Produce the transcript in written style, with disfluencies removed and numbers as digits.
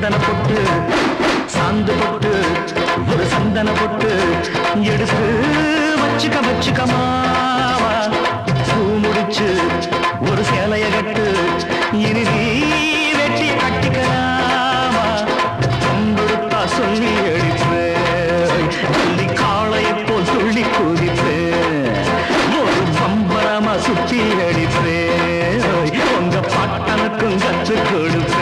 சந்தன பொட்டு சாந்து பொட்டு ஒரு சந்தன பொட்டு எடுத்து வச்சுக்க வச்சுக்கமாவா பூ முடிச்சு ஒரு சேலைய கட்டு இனி நீ வெட்டி கட்டிக்கலாமா கொடுத்தா சொல்லி அடிப்பேன் சொல்லி காளையை போல் துள்ளி குதிப்பேன் ஒரு பம்பரமா சுத்தி அடிப்பேன் உங்க பாட்டனுக்கும் கற்றுக் கொடுப்பேன்